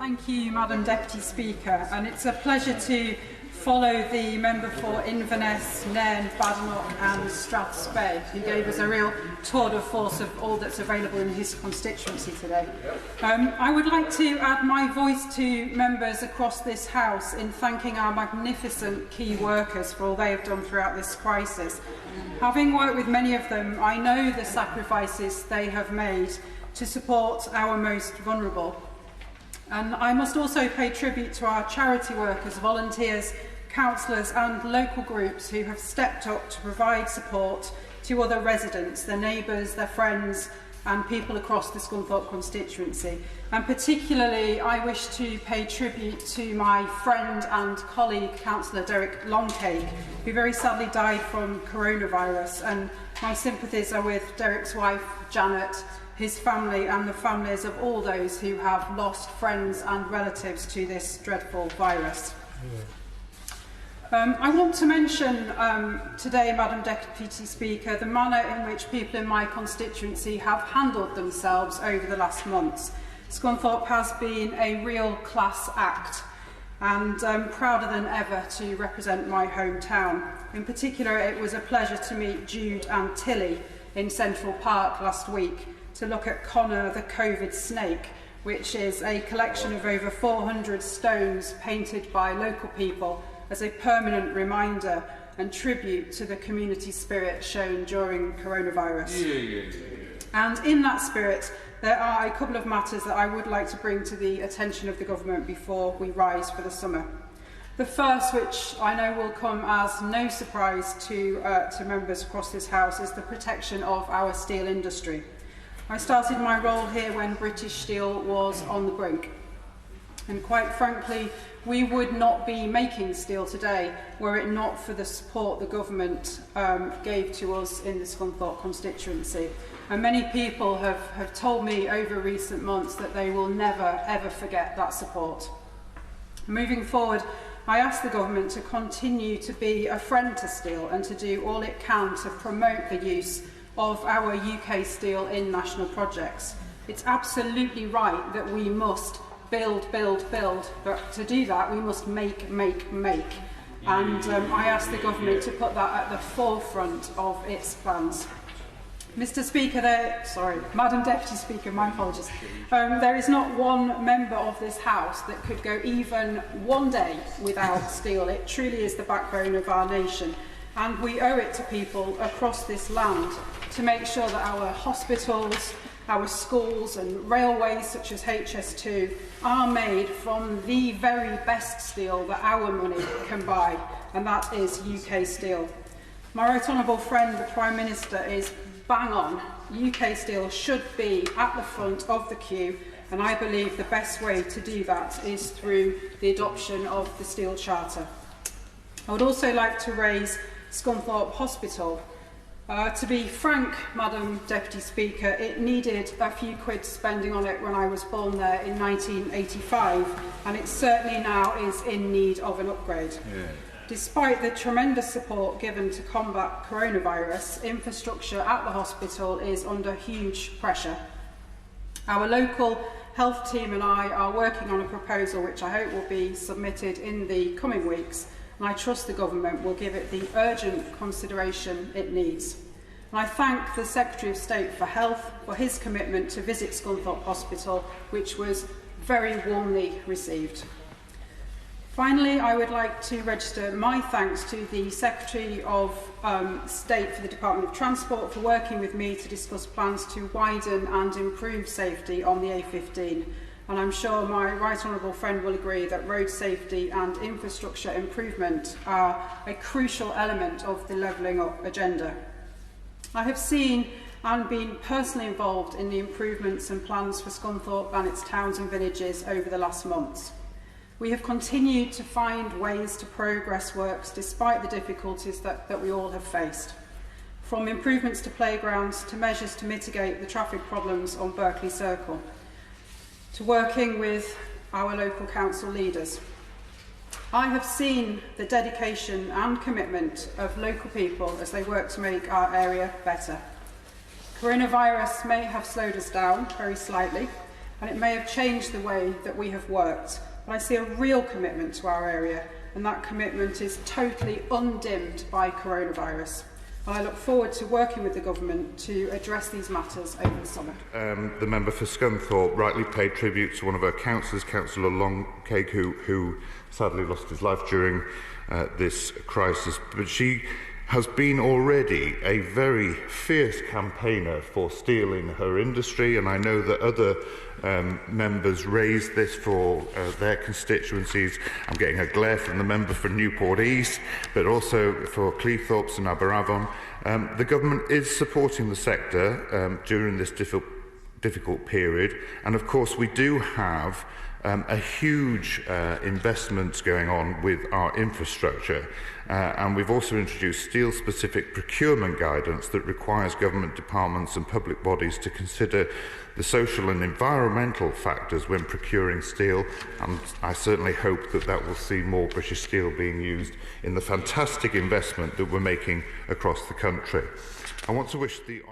Thank you, Madam Deputy Speaker, and it's a pleasure to follow the member for Inverness, Nairn, Badenoch and Strathspey, who gave us a real tour de force of all that's available in his constituency today. I would like to add my voice to members across this House in thanking our magnificent key workers for all they have done throughout this crisis. Having worked with many of them, I know the sacrifices they have made to support our most vulnerable. And I must also pay tribute to our charity workers, volunteers, councillors and local groups who have stepped up to provide support to other residents, their neighbours, their friends and people across the Scunthorpe constituency. And particularly I wish to pay tribute to my friend and colleague, Councillor Derek Longcake, who very sadly died from coronavirus. And my sympathies are with Derek's wife, Janet, his family and the families of all those who have lost friends and relatives to this dreadful virus. I want to mention today, Madam Deputy Speaker, the manner in which people in my constituency have handled themselves over the last months. Scunthorpe has been a real class act, and I'm prouder than ever to represent my hometown. In particular, it was a pleasure to meet Jude and Tilly in Central Park last week to look at Connor the COVID Snake, which is a collection of over 400 stones painted by local people as a permanent reminder and tribute to the community spirit shown during coronavirus. And in that spirit, there are a couple of matters that I would like to bring to the attention of the government before we rise for the summer. The first, which I know will come as no surprise to members across this House, is the protection of our steel industry. I started my role here when British Steel was on the brink. And quite frankly, we would not be making steel today were it not for the support the government gave to us in the Scunthorpe constituency. And many people have told me over recent months that they will never ever forget that support. Moving forward, I ask the government to continue to be a friend to steel and to do all it can to promote the use of our UK steel in national projects. It's absolutely right that we must build, but to do that we must make. And I ask the government to put that at the forefront of its plans. Madam Deputy Speaker, my apologies. There is not one member of this House that could go even one day without steel. It truly is the backbone of our nation. And we owe it to people across this land to make sure that our hospitals, our schools and railways such as HS2 are made from the very best steel that our money can buy, and that is UK steel. My right honourable friend, the Prime Minister, is bang on. UK steel should be at the front of the queue, and I believe the best way to do that is through the adoption of the Steel Charter. I would also like to raise Scunthorpe Hospital. To be frank, Madam Deputy Speaker, it needed a few quid spending on it when I was born there in 1985, and it certainly now is in need of an upgrade. Despite the tremendous support given to combat coronavirus, infrastructure at the hospital is under huge pressure. Our local health team and I are working on a proposal which I hope will be submitted in the coming weeks, and I trust the government will give it the urgent consideration it needs. And I thank the Secretary of State for Health for his commitment to visit Scunthorpe Hospital, which was very warmly received. Finally, I would like to register my thanks to the Secretary of State for the Department of Transport for working with me to discuss plans to widen and improve safety on the A15. And I'm sure my right honourable friend will agree that road safety and infrastructure improvement are a crucial element of the levelling up agenda. I have seen and been personally involved in the improvements and plans for Scunthorpe and its towns and villages over the last months. We have continued to find ways to progress works despite the difficulties that we all have faced. From improvements to playgrounds to measures to mitigate the traffic problems on Berkeley Circle, to working with our local council leaders. I have seen the dedication and commitment of local people as they work to make our area better. Coronavirus may have slowed us down very slightly, and it may have changed the way that we have worked, but I see a real commitment to our area, and that commitment is totally undimmed by coronavirus. I look forward to working with the government to address these matters over the summer. The member for Scunthorpe rightly paid tribute to one of our councillors, Councillor Longcake, who sadly lost his life during this crisis. But she has been already a very fierce campaigner for steel in her industry, and I know that other members raised this for their constituencies. I'm getting a glare from the member for Newport East, but also for Cleethorpes and Aberavon. The government is supporting the sector during this difficult period, and of course we do have a huge investment going on with our infrastructure, and we've also introduced steel-specific procurement guidance that requires government departments and public bodies to consider the social and environmental factors when procuring steel, and I certainly hope that that will see more British steel being used in the fantastic investment that we're making across the country. I want to wish the